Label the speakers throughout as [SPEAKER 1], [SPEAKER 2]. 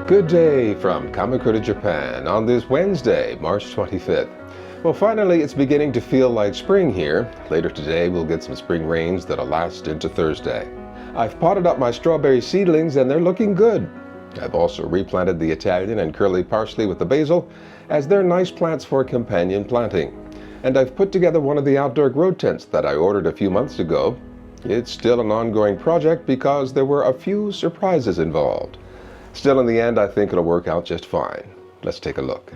[SPEAKER 1] Good day from Kamakura, Japan on this Wednesday, March 25th. Well, finally, it's beginning to feel like spring here. Later today, we'll get some spring rains that'll last into Thursday. I've potted up my strawberry seedlings and they're looking good. I've also replanted the Italian and curly parsley with the basil, as they're nice plants for companion planting. And I've put together one of the outdoor grow tents that I ordered a few months ago. It's still an ongoing project because there were a few surprises involved. Still, in the end, I think it'll work out just fine. Let's take a look.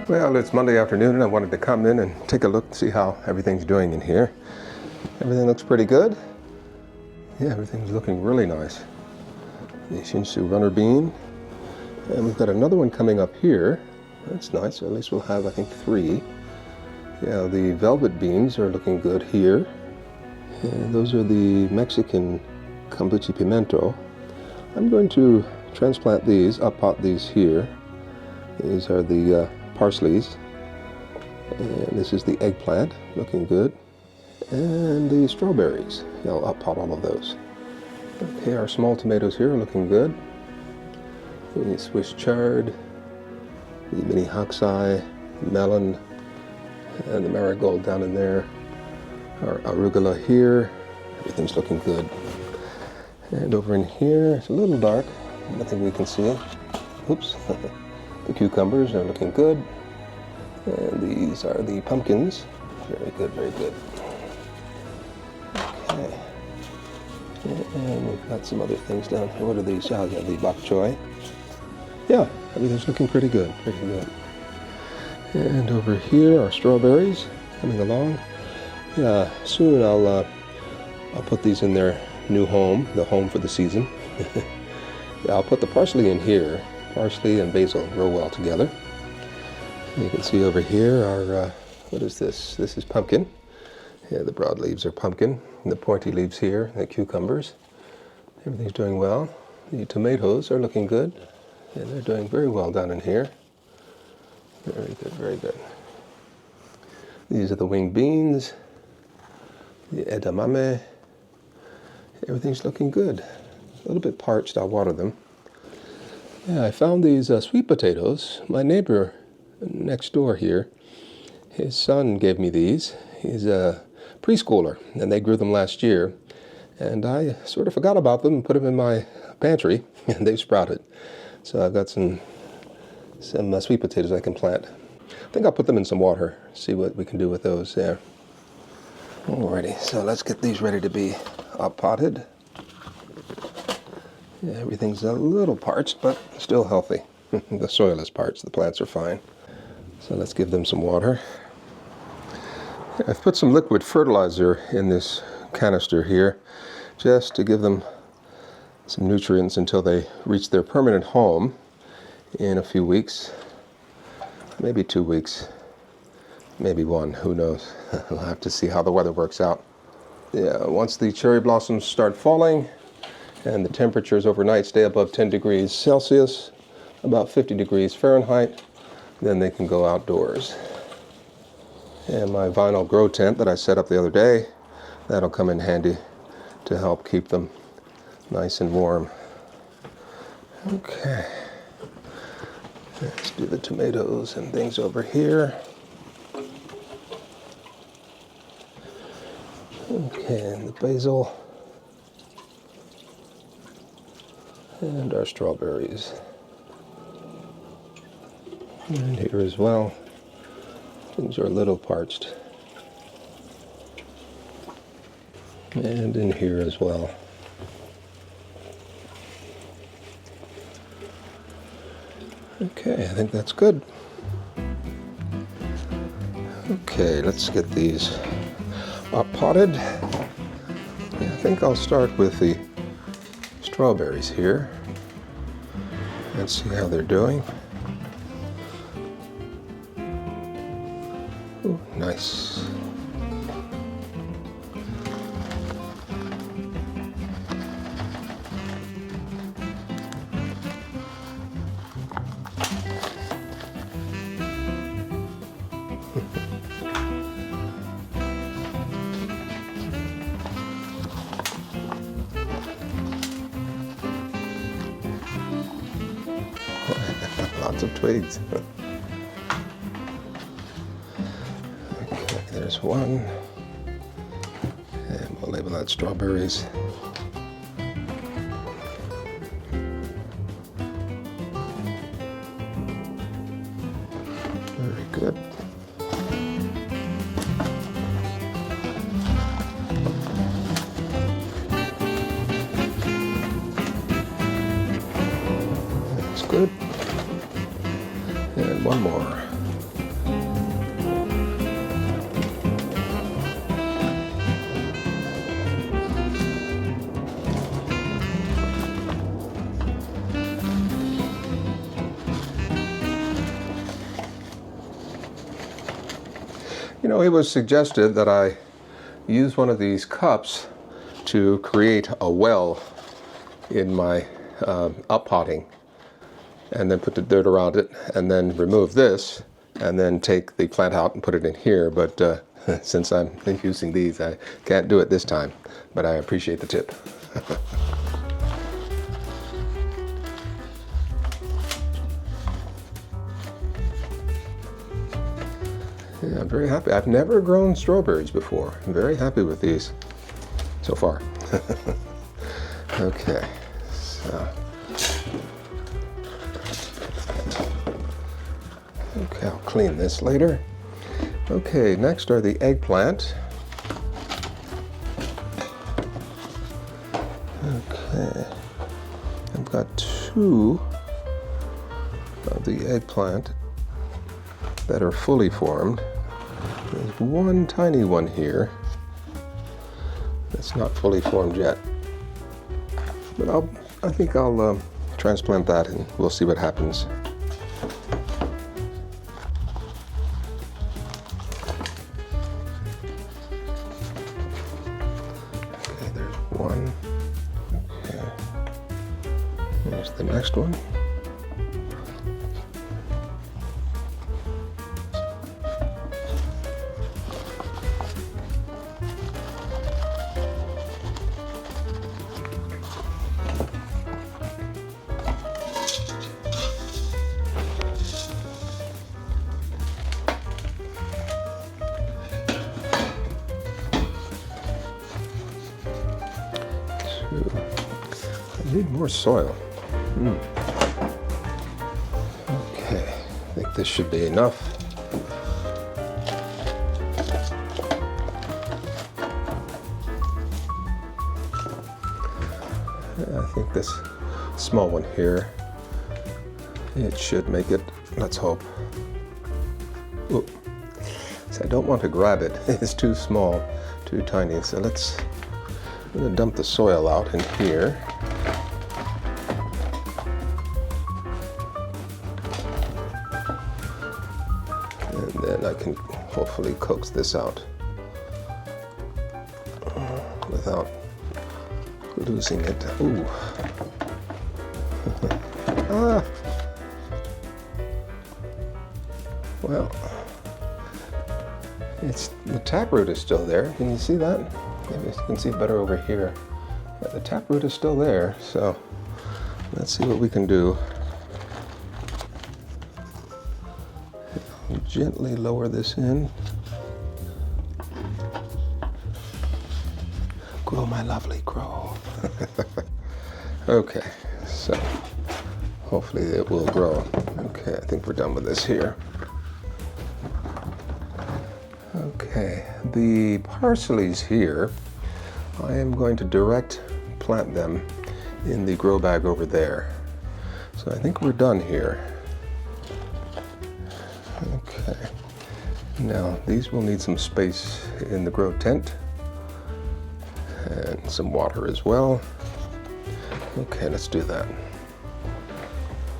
[SPEAKER 1] Well, it's Monday afternoon and I wanted to come in and take a look and see how everything's doing in here. Everything looks pretty good. Yeah, everything's looking really nice. The Shinsu runner bean. And we've got another one coming up here. That's nice. At least we'll have, I think, 3. Yeah, the velvet beans are looking good here. And those are the Mexican kombucha pimento. I'm going to transplant these, uppot these here. These are the parsleys. And this is the eggplant, looking good. And the strawberries. I'll uppot all of those. Okay, our small tomatoes here are looking good. The Swiss chard, the mini haksai, melon, and the marigold down in there. Our arugula here. Everything's looking good. And over in here, it's a little dark, nothing we can see. Oops. The cucumbers are looking good. And these are the pumpkins. Very good, very good. Okay. And we've got some other things down here. What are these? Oh, yeah, the bok choy. Yeah, everything's looking pretty good, pretty good. And over here are strawberries coming along. Yeah, soon I'll put these in their new home, the home for the season. Yeah, I'll put the parsley in here. Parsley and basil grow well together. You can see over here our, what is this? This is pumpkin. Yeah, the broad leaves are pumpkin. And the pointy leaves here, the cucumbers. Everything's doing well. The tomatoes are looking good. And they're doing very well down in here. Very good, very good. These are the winged beans. The edamame. Everything's looking good. A little bit parched, I'll water them. Yeah, I found these sweet potatoes. My neighbor next door here, his son gave me these. He's a preschooler, and they grew them last year. And I sort of forgot about them and put them in my pantry, and they've sprouted. So I've got some sweet potatoes I can plant. I think I'll put them in some water, see what we can do with those there. Alrighty, so let's get these ready to be potted. Yeah, everything's a little parched, but still healthy. The soil is parched, the plants are fine. So let's give them some water. I've put some liquid fertilizer in this canister here, just to give them some nutrients until they reach their permanent home in a few weeks. Maybe 2 weeks. Maybe 1, who knows. We'll have to see how the weather works out. Yeah, once the cherry blossoms start falling and the temperatures overnight stay above 10 degrees Celsius, about 50 degrees Fahrenheit, then they can go outdoors. And my vinyl grow tent that I set up the other day, that'll come in handy to help keep them nice and warm. Okay. Let's do the tomatoes and things over here. Okay, and the basil. And our strawberries. And here as well. Things are a little parched. And in here as well. Okay, I think that's good. Okay, let's get these potted. Yeah, I think I'll start with the strawberries here and see how they're doing. Ooh, nice. Lots of twigs. Okay, there's one. And we'll label that strawberries. Very good. That's good. And one more. You know, it was suggested that I use one of these cups to create a well in my uppotting, and then put the dirt around it, and then remove this, and then take the plant out and put it in here. But since I'm using these, I can't do it this time, but I appreciate the tip. Yeah, I'm very happy. I've never grown strawberries before. I'm very happy with these so far. Okay, so. Okay, I'll clean this later. Okay, next are the eggplant. Okay, I've got two of the eggplant that are fully formed. There's one tiny one here that's not fully formed yet, but I think I'll transplant that and we'll see what happens. Okay, there's one. Okay, there's the next one. I need more soil. Okay, I think this should be enough. I think this small one here, it should make it. Let's hope. Ooh. So I don't want to grab it. It's too small, too tiny. So I'm going to dump the soil out in here. And then I can hopefully coax this out without losing it. Ooh. Ah. Well, the taproot is still there. Can you see that? Maybe you can see better over here. Yeah, the taproot is still there, so let's see what we can do. Gently lower this in. Grow, my lovely, grow. Okay, so hopefully it will grow. Okay, I think we're done with this here. Okay, the parsleys here, I am going to direct plant them in the grow bag over there. So I think we're done here. Okay, now these will need some space in the grow tent and some water as well. Okay, let's do that.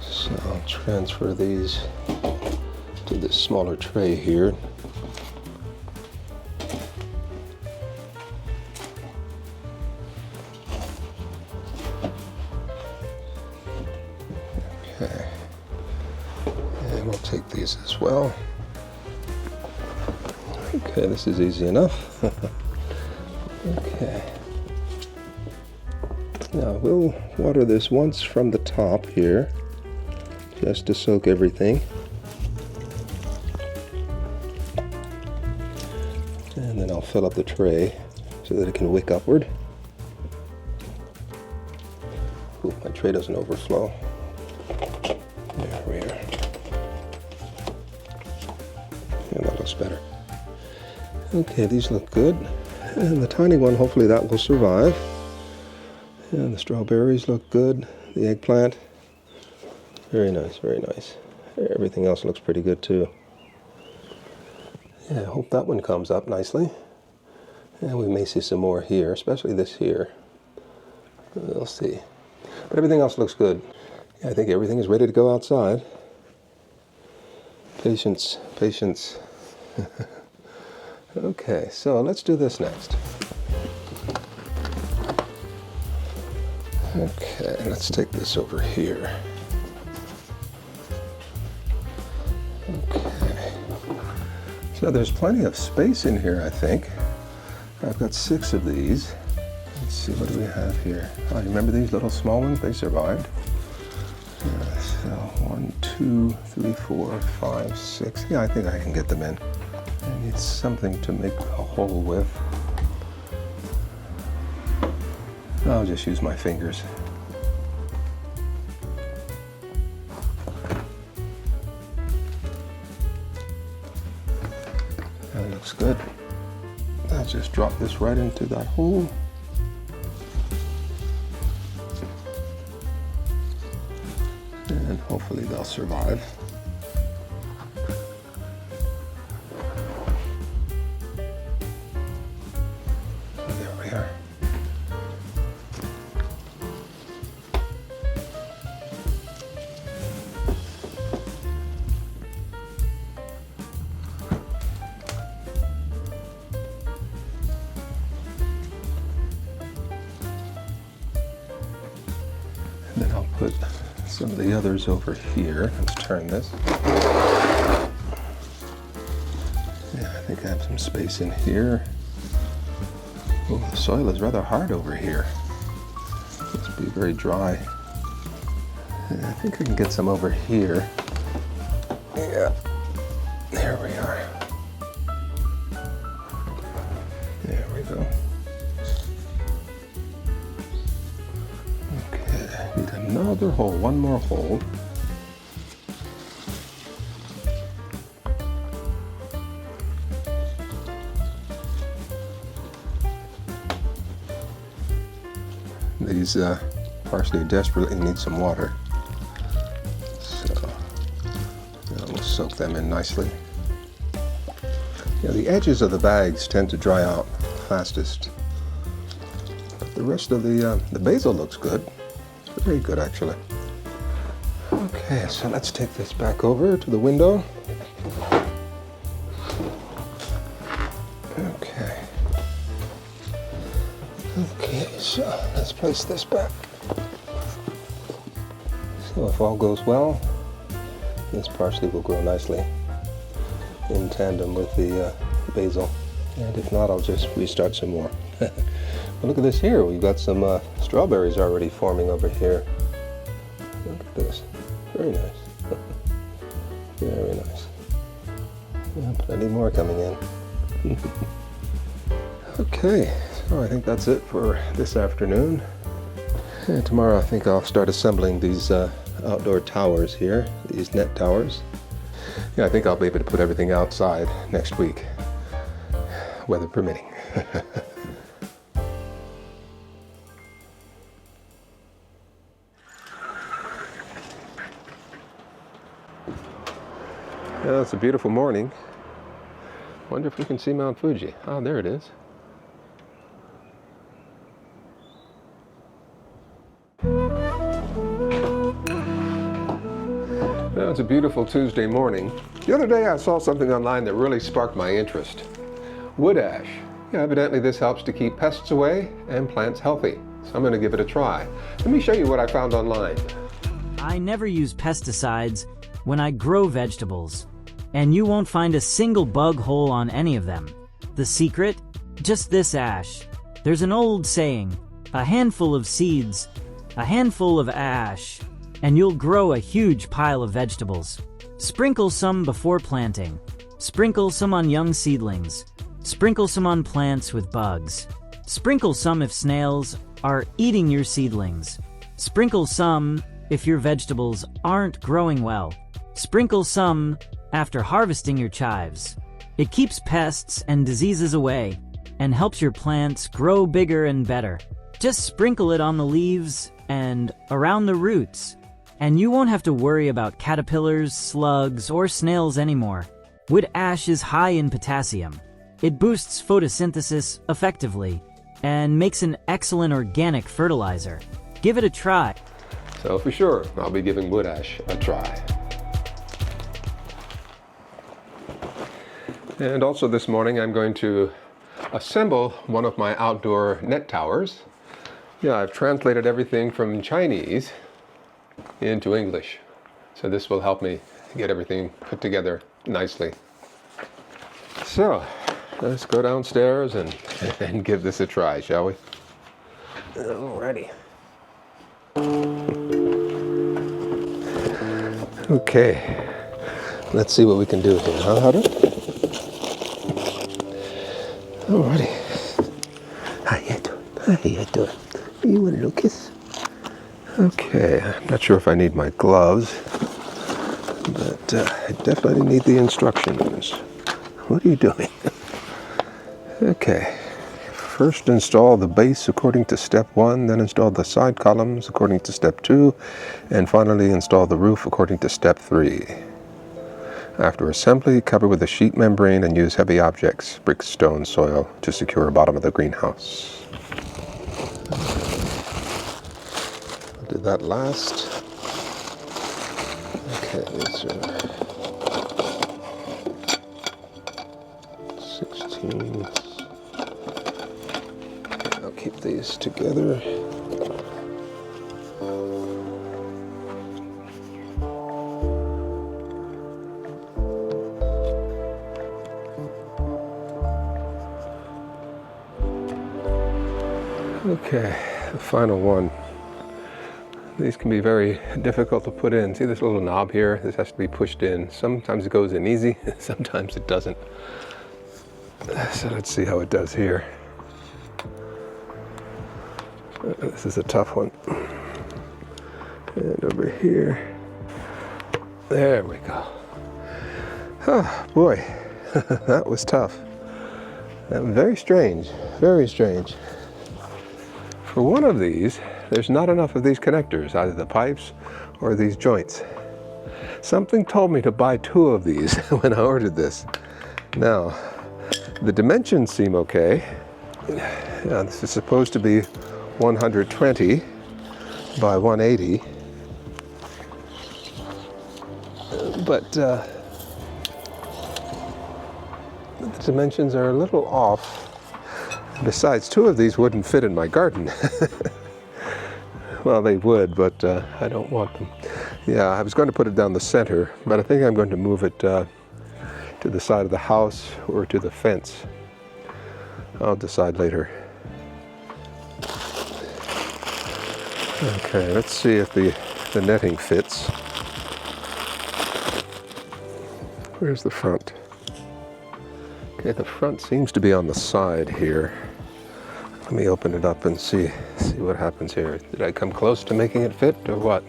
[SPEAKER 1] So I'll transfer these to this smaller tray here. Okay, and we'll take these as well. Okay, this is easy enough. Okay. Now we'll water this once from the top here, just to soak everything. And then I'll fill up the tray so that it can wick upward. Ooh, my tray doesn't overflow. There we are. Yeah, that looks better. Okay, these look good. And the tiny one, hopefully that will survive. And the strawberries look good. The eggplant. Very nice, very nice. Everything else looks pretty good too. Yeah, I hope that one comes up nicely. And we may see some more here, especially this here. We'll see. But everything else looks good. Yeah, I think everything is ready to go outside. Patience, patience. Okay, so let's do this next. Okay, let's take this over here. Okay. So there's plenty of space in here, I think. I've got 6 of these. Let's see, what do we have here? Oh, you remember these little small ones? They survived. So 1, 2, 3, 4, 5, 6. Yeah, I think I can get them in. I need something to make a hole with. I'll just use my fingers. That looks good. I'll just drop this right into that hole. And hopefully they'll survive. There we are. And then I'll put some of the others over here. Let's turn this. Yeah, I think I have some space in here. Oh, the soil is rather hard over here. Must be very dry. And I think I can get some over here. Yeah, there we are. There we go. Need another hole, one more hole. These parsley desperately need some water, so we'll soak them in nicely. Yeah, the edges of the bags tend to dry out fastest, but the rest of the basil looks good. Very good, actually. Okay, so let's take this back over to the window. Okay. Okay, so let's place this back. So if all goes well, this parsley will grow nicely in tandem with the basil. And if not, I'll just restart some more. But look at this here. We've got some strawberries already forming over here. Look at this. Very nice. Very nice. Yeah, plenty more coming in. Okay, so I think that's it for this afternoon. And tomorrow I think I'll start assembling these outdoor towers here, these net towers. Yeah, I think I'll be able to put everything outside next week, weather permitting. Yeah, it's a beautiful morning. Wonder if we can see Mount Fuji. Oh, there it is. Now, it's a beautiful Tuesday morning. The other day I saw something online that really sparked my interest. Wood ash. Yeah, evidently this helps to keep pests away and plants healthy. So I'm going to give it a try. Let me show you what I found online.
[SPEAKER 2] I never use pesticides when I grow vegetables. And you won't find a single bug hole on any of them. The secret? Just this ash. There's an old saying, a handful of seeds, a handful of ash. and you'll grow a huge pile of vegetables. Sprinkle some before planting. Sprinkle some on young seedlings. Sprinkle some on plants with bugs. Sprinkle some if snails are eating your seedlings. Sprinkle some if your vegetables aren't growing well. Sprinkle some after harvesting your chives. It keeps pests and diseases away and helps your plants grow bigger and better. Just sprinkle it on the leaves and around the roots, and you won't have to worry about caterpillars, slugs, or snails anymore. Wood ash is high in potassium. It boosts photosynthesis effectively and makes an excellent organic fertilizer. Give it a try.
[SPEAKER 1] So for sure, I'll be giving wood ash a try. And also this morning I'm going to assemble one of my outdoor net towers. Yeah, I've translated everything from Chinese into English. So this will help me get everything put together nicely. So, let's go downstairs and give this a try, shall we? Alrighty. Okay, let's see what we can do here, huh, Hunter? Alrighty. How you doing? How you doing? You want a little kiss? Okay, I'm not sure if I need my gloves, but I definitely need the instructions. What are you doing? Okay. First install the base according to step 1, then install the side columns according to step 2, and finally install the roof according to step 3. After assembly, cover with a sheet membrane and use heavy objects, bricks, stone, soil, to secure the bottom of the greenhouse. I'll do that last. Okay, these are 16. I'll keep these together. Okay, the final one. These can be very difficult to put in. See this little knob here? This has to be pushed in. Sometimes it goes in easy, sometimes it doesn't. So let's see how it does here. This is a tough one. And over here. There we go. Oh boy, that was tough. Very strange, very strange. For one of these, there's not enough of these connectors, either the pipes or these joints. Something told me to buy 2 of these when I ordered this. Now, the dimensions seem okay. Yeah, this is supposed to be 120 by 180. But the dimensions are a little off. Besides, 2 of these wouldn't fit in my garden. Well, they would, but I don't want them. Yeah, I was going to put it down the center, but I think I'm going to move it to the side of the house or to the fence. I'll decide later. Okay, let's see if the netting fits. Where's the front? Okay, the front seems to be on the side here. Let me open it up and see what happens here. Did I come close to making it fit or what?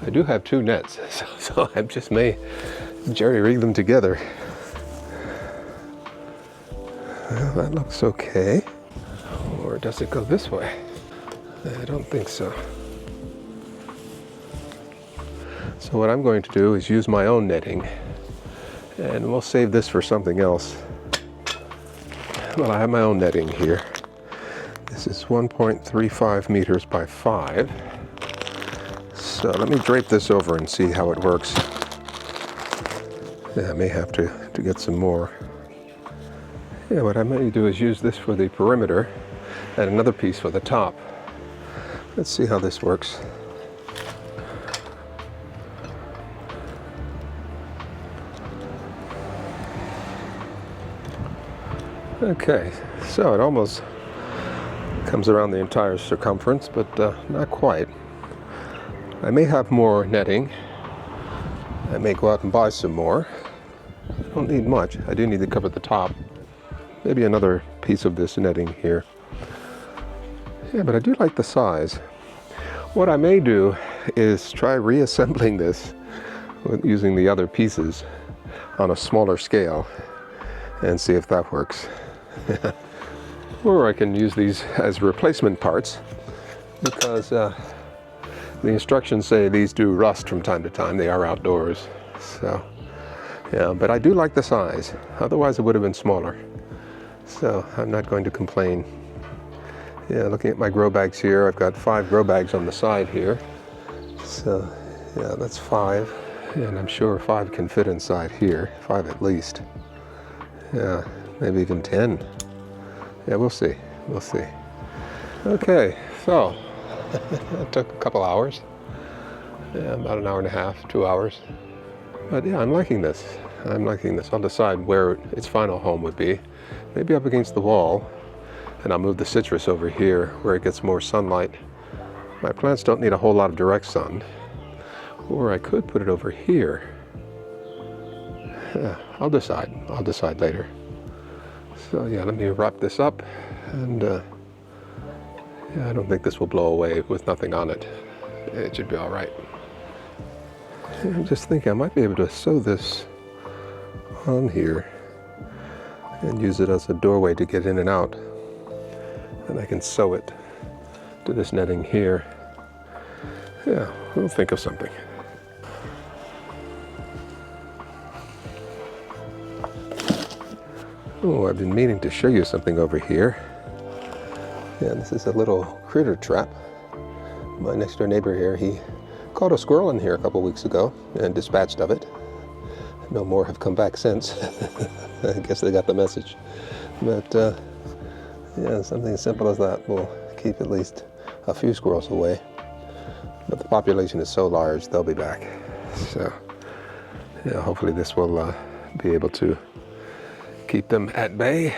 [SPEAKER 1] I do have 2 nets, so I just may jerry-rig them together. Well, that looks okay. Or does it go this way? I don't think so. So what I'm going to do is use my own netting, and we'll save this for something else. Well, I have my own netting here. This is 1.35 meters by 5. So let me drape this over and see how it works. Yeah, I may have to get some more. Yeah, what I may do is use this for the perimeter and another piece for the top. Let's see how this works. Okay, so it almost comes around the entire circumference, but not quite. I may have more netting. I may go out and buy some more. I don't need much. I do need to cover the top. Maybe another piece of this netting here. Yeah, but I do like the size. What I may do is try reassembling this using the other pieces on a smaller scale and see if that works. Or I can use these as replacement parts because the instructions say these do rust from time to time. They are outdoors. So, yeah, but I do like the size. Otherwise it would have been smaller. So I'm not going to complain. Yeah, looking at my grow bags here, I've got 5 grow bags on the side here. So, yeah, that's 5. And I'm sure 5 can fit inside here, 5 at least. Yeah, maybe even 10. Yeah, we'll see. We'll see. Okay, so it took a couple hours. Yeah, about an hour and a half, 2 hours. But yeah, I'm liking this. I'm liking this. I'll decide where its final home would be. Maybe up against the wall. And I'll move the citrus over here where it gets more sunlight. My plants don't need a whole lot of direct sun. Or I could put it over here. Yeah, I'll decide. I'll decide later. So yeah, let me wrap this up. And yeah, I don't think this will blow away with nothing on it. It should be all right. Yeah, I'm just thinking I might be able to sew this on here and use it as a doorway to get in and out. And I can sew it to this netting here. Yeah, we'll think of something. Oh, I've been meaning to show you something over here. Yeah, this is a little critter trap. My next door neighbor here, he caught a squirrel in here a couple weeks ago and dispatched of it. No more have come back since. I guess they got the message. But yeah, something as simple as that will keep at least a few squirrels away. But the population is so large, they'll be back. So, yeah, hopefully this will be able to keep them at bay.